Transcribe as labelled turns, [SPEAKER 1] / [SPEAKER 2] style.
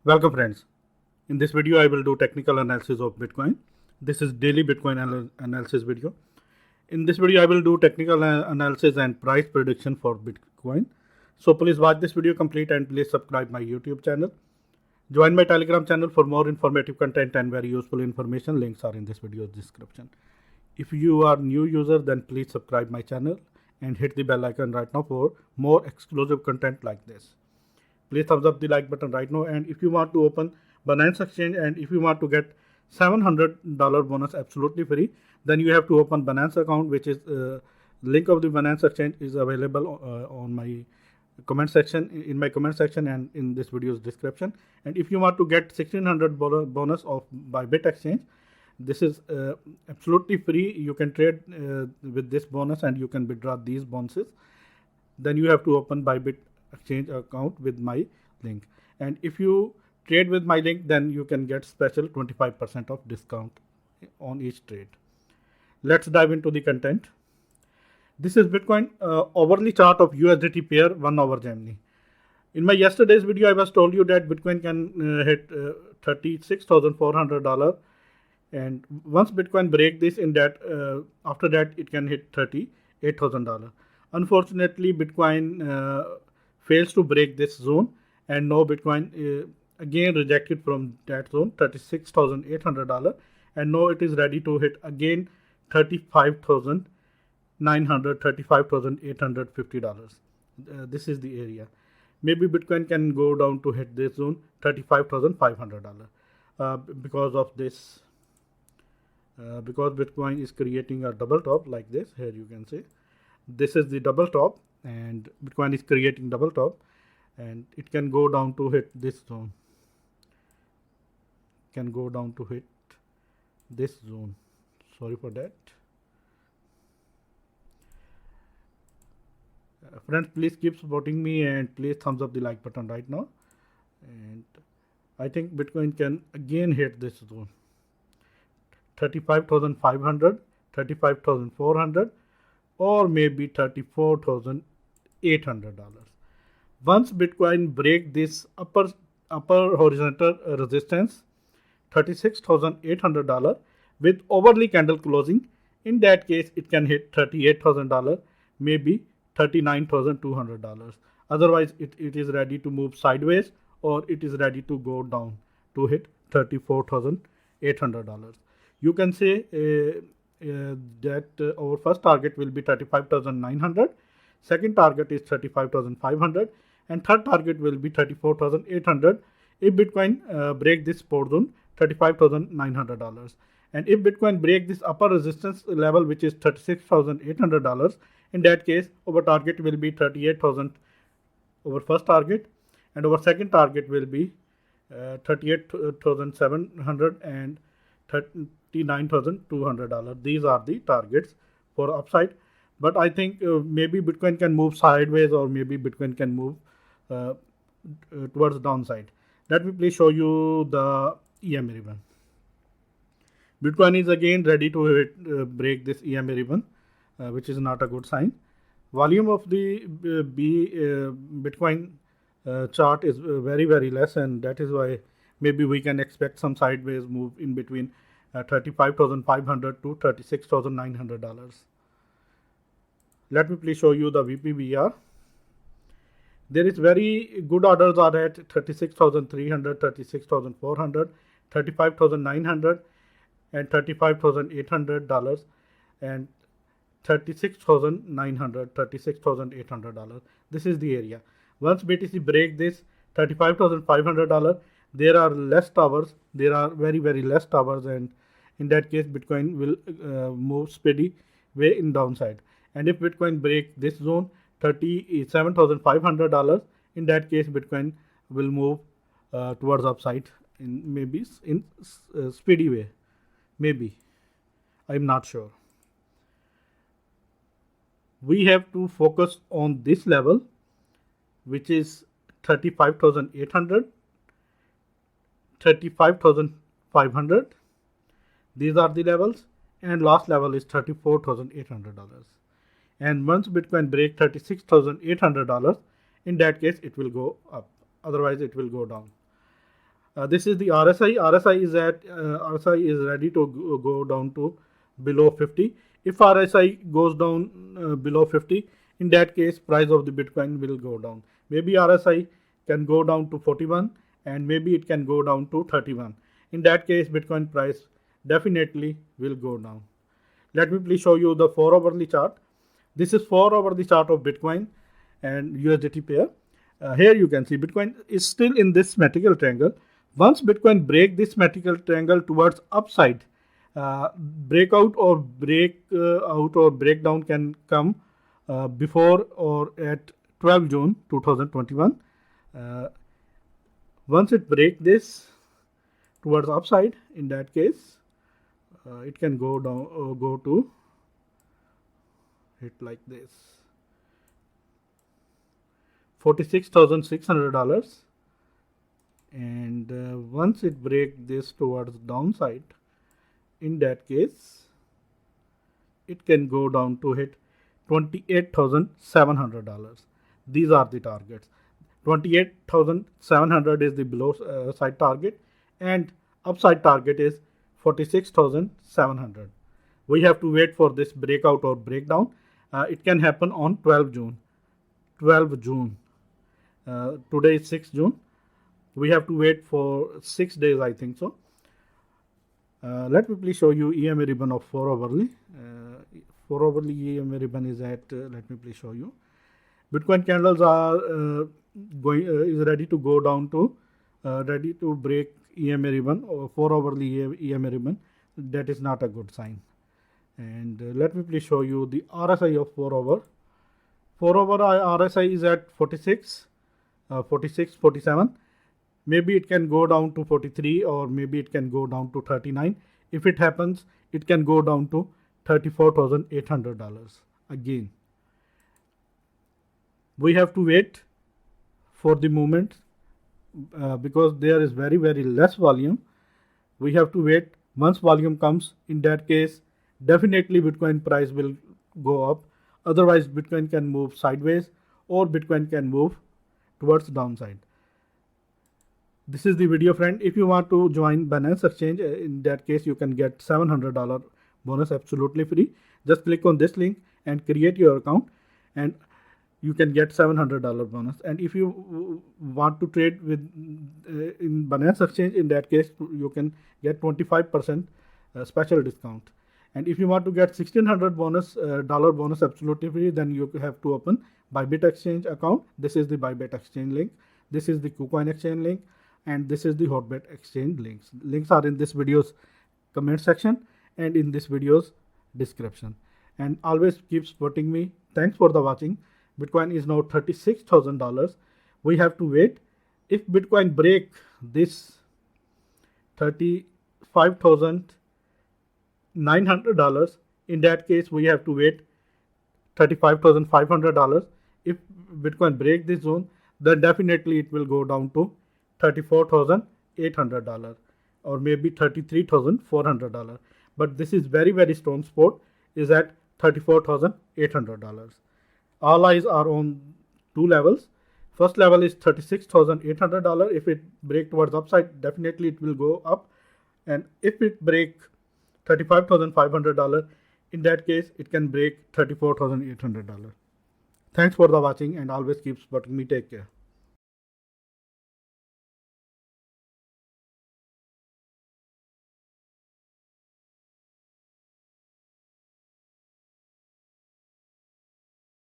[SPEAKER 1] Welcome friends. In this video I will do technical analysis of Bitcoin. This is daily Bitcoin analysis video. In this video I will do technical analysis and price prediction for Bitcoin. So please watch this video complete and please subscribe my YouTube channel. Join my Telegram channel for more informative content and very useful information. Links are in this video's description. If you are new user then please subscribe my channel and hit the bell icon right now for more exclusive content like this. Please thumbs up the like button right now, and if you want to open Binance Exchange and if you want to get $700 bonus absolutely free, then you have to open Binance account, which is link of the Binance Exchange is available on my comment section, in my comment section and in this video's description. And if you want to get $1,600 bonus of by BitExchange, this is absolutely free. You can trade with this bonus and you can withdraw these bonuses. Then you have to open Bybit exchange account with my link, and if you trade with my link then you can get special 25% of discount on each trade. Let's dive into the content. This is Bitcoin hourly chart of USDT pair 1 hour Gemini. In my yesterday's video I was told you that Bitcoin can hit $36,400, and once Bitcoin break this in that after that it can hit $38,000. Unfortunately Bitcoin fails to break this zone, and now Bitcoin again rejected from that zone, $36,800, and now it is ready to hit again $35,900, $35,850. This is the area. Maybe Bitcoin can go down to hit this zone, $35,500, because of this. Because Bitcoin is creating a double top like this. Here you can see this is the double top, and Bitcoin is creating double top, and it can go down to hit this zone, can go down to hit this zone. Sorry for that. Friends, please keep supporting me and please thumbs up the like button right now. And I think Bitcoin can again hit this zone, 35,500, 35,400, or maybe $34,800. Once Bitcoin break this upper horizontal resistance, $36,800 with overly candle closing, in that case it can hit $38,000, maybe $39,200. Otherwise it is ready to move sideways, or it is ready to go down to hit $34,800. You can say that our first target will be 35,900, second target is 35,500, and third target will be 34,800 if Bitcoin break this support zone, $35,900. And if Bitcoin break this upper resistance level, which is $36,800, in that case our target will be 38,000, our first target, and our second target will be 38,700 and $39,200. These are the targets for upside, but I think maybe Bitcoin can move sideways, or maybe Bitcoin can move towards the downside. Let me please show you the EMA ribbon. Bitcoin is again ready to break this EMA ribbon, which is not a good sign. Volume of the Bitcoin chart is very less, and that is why maybe we can expect some sideways move in between $35,500 to $36,900. Let me please show you the VPVR. There is very good orders are at 36,300, 36,400, 35,900, and $35,800, and $36,900, $36,800. This is the area. Once BTC break this $35,500, there are less towers. There are very less towers, and in that case Bitcoin will move speedy way in downside. And if Bitcoin break this zone, $37,500, in that case Bitcoin will move towards upside in maybe in speedy way. Maybe, I'm not sure. We have to focus on this level, which is 35,800, 35,500. These are the levels, and last level is $34,800. And once Bitcoin break $36,800, in that case it will go up, otherwise it will go down. This is the RSI. RSI is ready to go down to below 50. If RSI goes down below 50, in that case, price of the Bitcoin will go down. Maybe RSI can go down to 41, and maybe it can go down to 31. In that case, Bitcoin price definitely will go down. Let me please show you the 4-hourly chart. This is 4-hourly chart of Bitcoin and USDT pair. Here you can see Bitcoin is still in this symmetrical triangle. Once Bitcoin break this symmetrical triangle towards upside, breakout or breakdown can come before or at 12 June 2021. Once it break this towards upside, in that case, it can go down, go to hit like this, $46,600. And once it break this towards downside, in that case, it can go down to hit $28,700. These are the targets. 28,700 is the below side target, and upside target is 46,700. We have to wait for this breakout or breakdown. It can happen on 12 June. Today is 6 June. We have to wait for 6 days, I think so. Let me please show you EMA ribbon of 4-hourly. 4-hourly EMA ribbon is at, let me please show you. Bitcoin candles are is ready to go down to, ready to break EMA ribbon or 4-hourly EMA ribbon. That is not a good sign. And let me please show you the RSI of 4-hour. 4-hour RSI is at 46, 47. Maybe it can go down to 43, or maybe it can go down to 39. If it happens, it can go down to $34,800 again. We have to wait for the movement because there is very less volume. We have to wait. Once volume comes, in that case, definitely Bitcoin price will go up. Otherwise, Bitcoin can move sideways, or Bitcoin can move towards downside. This is the video, friend. If you want to join Binance Exchange, in that case, you can get $700 bonus absolutely free. Just click on this link and create your account, and you can get $700 bonus. And if you want to trade with in Binance Exchange, in that case, you can get 25% special discount. And if you want to get $1,600 bonus absolutely free, then you have to open Bybit Exchange account. This is the Bybit Exchange link. This is the KuCoin Exchange link. And this is the Hotbit Exchange links. Links are in this video's comment section and in this video's description. And always keep supporting me. Thanks for the watching. Bitcoin is now $36,000. We have to wait. If Bitcoin break this $35,900, in that case we have to wait $35,500. If Bitcoin break this zone, then definitely it will go down to $34,800 or maybe $33,400. But this is very strong support is at $34,800. All eyes are on two levels. First level is $36,800. If it break towards upside, definitely it will go up. And if it break $35,500, in that case, it can break $34,800. Thanks for the watching and always keep supporting me. Take care.